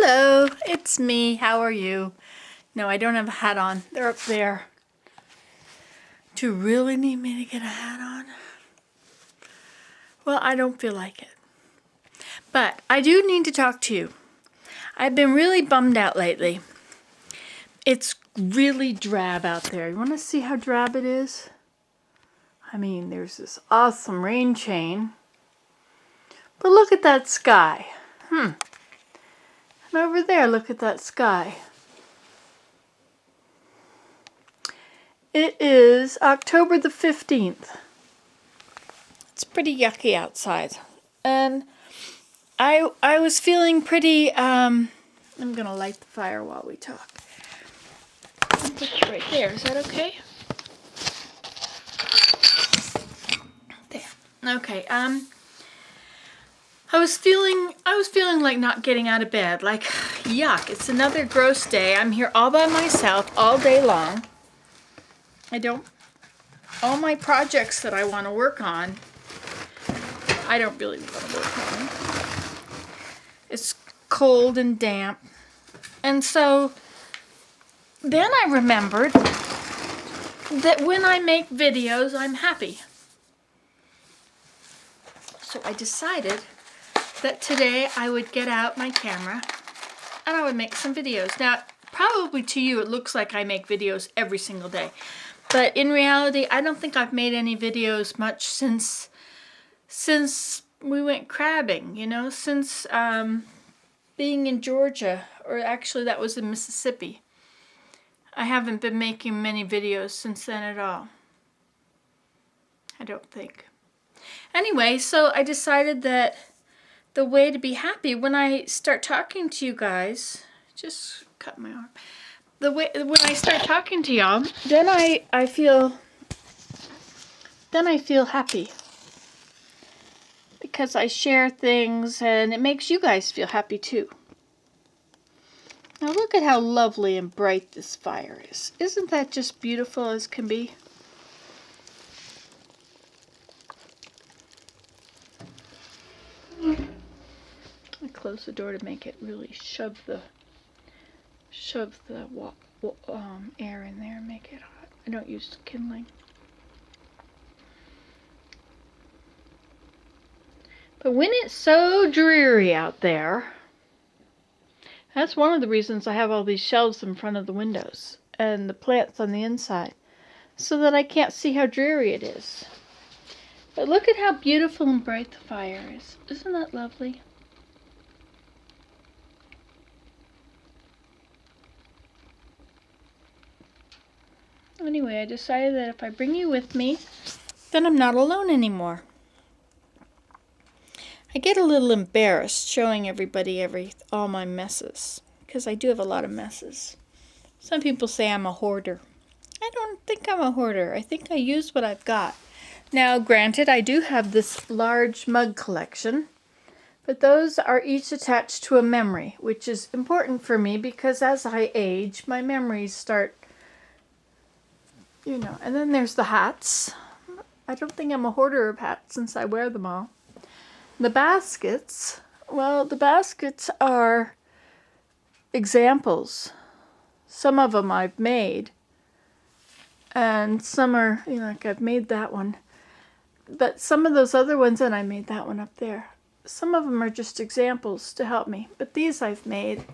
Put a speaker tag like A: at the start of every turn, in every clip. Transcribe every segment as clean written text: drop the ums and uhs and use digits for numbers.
A: Hello, it's me. How are you? No, I don't have a hat on. They're up there. Do you really need me to get a hat on? Well, I don't feel like it. But I do need to talk to you. I've been really bummed out lately. It's really drab out there. You want to see how drab it is? I mean, there's this awesome rain chain. But look at that sky. And over there, look at that sky. It is October the 15th. It's pretty yucky outside. And I was feeling pretty, I'm going to light the fire while we talk. I'll put it right there. Is that okay? There. Okay. I was feeling like not getting out of bed. Like, yuck. It's another gross day. I'm here all by myself all day long. All my projects that I want to work on, I don't really want to work on. It's cold and damp. And so then I remembered that when I make videos, I'm happy. So I decided that today I would get out my camera and I would make some videos. Now, probably to you it looks like I make videos every single day. But in reality, I don't think I've made any videos much since we went crabbing, since being in Georgia, or actually that was in Mississippi. I haven't been making many videos since then at all. I don't think. Anyway, so I decided that the way to be happy when I start talking to you guys, just cut my arm. When I start talking to y'all, then I feel happy. Because I share things and it makes you guys feel happy too. Now look at how lovely and bright this fire is. Isn't that just beautiful as can be? I close the door to make it really shove the air in there and make it hot. I don't use kindling. But when it's so dreary out there, that's one of the reasons I have all these shelves in front of the windows and the plants on the inside, so that I can't see how dreary it is. But look at how beautiful and bright the fire is. Isn't that lovely? Anyway, I decided that if I bring you with me, then I'm not alone anymore. I get a little embarrassed showing everybody all my messes, because I do have a lot of messes. Some people say I'm a hoarder. I don't think I'm a hoarder. I think I use what I've got. Now, granted, I do have this large mug collection, but those are each attached to a memory, which is important for me because as I age, my memories start, and then there's the hats. I don't think I'm a hoarder of hats since I wear them all. The baskets, well, the baskets are examples. Some of them I've made, and some are, like I've made that one. But some of those other ones, and I made that one up there, some of them are just examples to help me. But these I've made.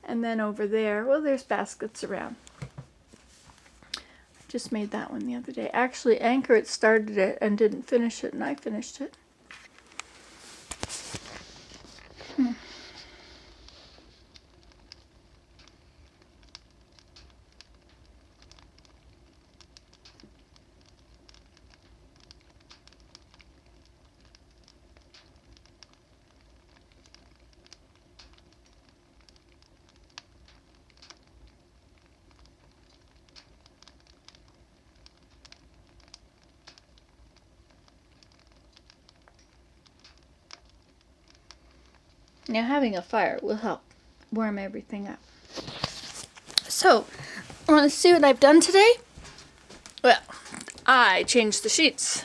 A: And then over there, well, there's baskets around. I just made that one the other day. Actually, Anchor started it and didn't finish it, and I finished it. Now, having a fire will help warm everything up. So, want to see what I've done today? Well, I changed the sheets.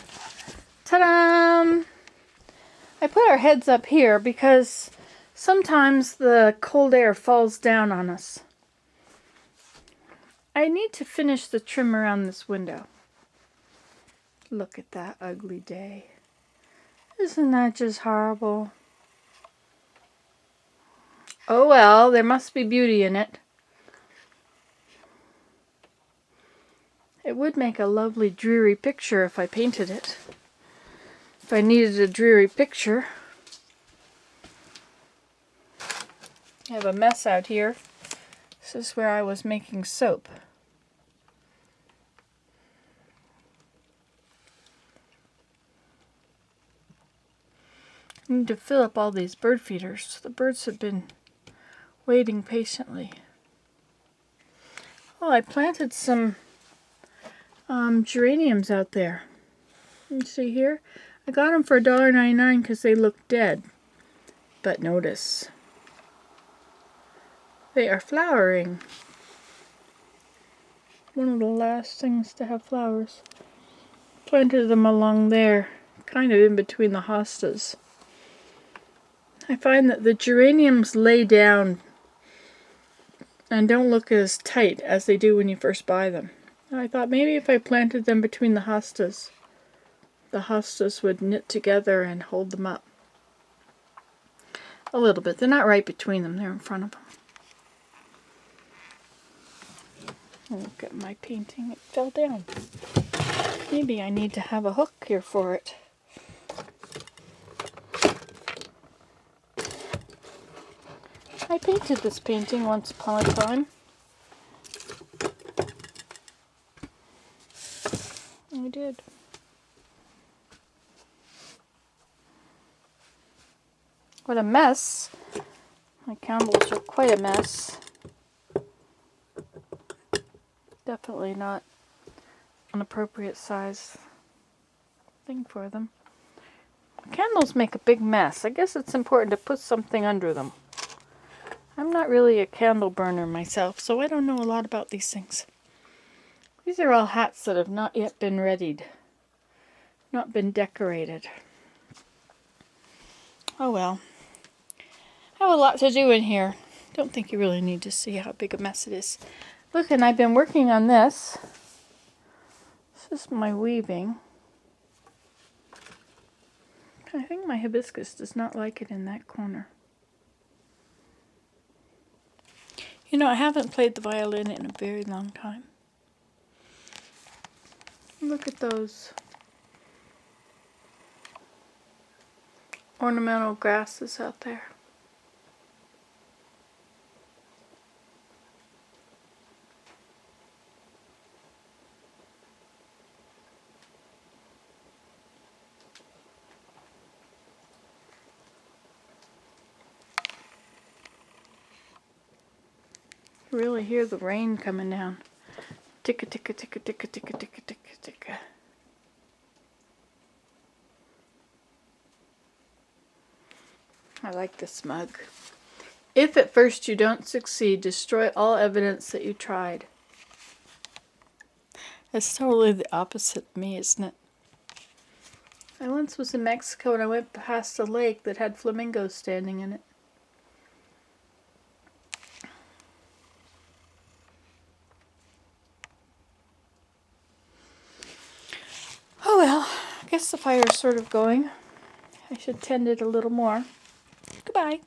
A: Ta-da! I put our heads up here because Sometimes the cold air falls down on us. I need to finish the trim around this window. Look at that ugly day. Isn't that just horrible? Oh well, there must be beauty in it. It would make a lovely dreary picture if I painted it. If I needed a dreary picture. I have a mess out here. This is where I was making soap. I need to fill up all these bird feeders. The birds have been waiting patiently. Oh, I planted some geraniums out there. You see here? I got them for $1.99 because they look dead. But notice, they are flowering. One of the last things to have flowers. Planted them along there, kind of in between the hostas. I find that the geraniums lay down and don't look as tight as they do when you first buy them. I thought maybe if I planted them between the hostas would knit together and hold them up. A little bit. They're not right between them, they're in front of them. Look at my painting, it fell down. Maybe I need to have a hook here for it. I painted this painting once upon a time. I did. What a mess. My candles are quite a mess. Definitely not an appropriate size thing for them. Candles make a big mess. I guess it's important to put something under them. I'm not really a candle burner myself, so I don't know a lot about these things. These are all hats that have not yet been readied. Not been decorated. Oh well. I have a lot to do in here. Don't think you really need to see how big a mess it is. Look, and I've been working on this. This is my weaving. I think my hibiscus does not like it in that corner. You know, I haven't played the violin in a very long time. Look at those ornamental grasses out there. You really hear the rain coming down. Ticka ticka ticka ticka ticka ticka ticka ticka. I like this mug. If at first you don't succeed, destroy all evidence that you tried. That's totally the opposite of me, isn't it? I once was in Mexico and I went past a lake that had flamingos standing in it. Oh well, I guess the fire's sort of going. I should tend it a little more. Goodbye.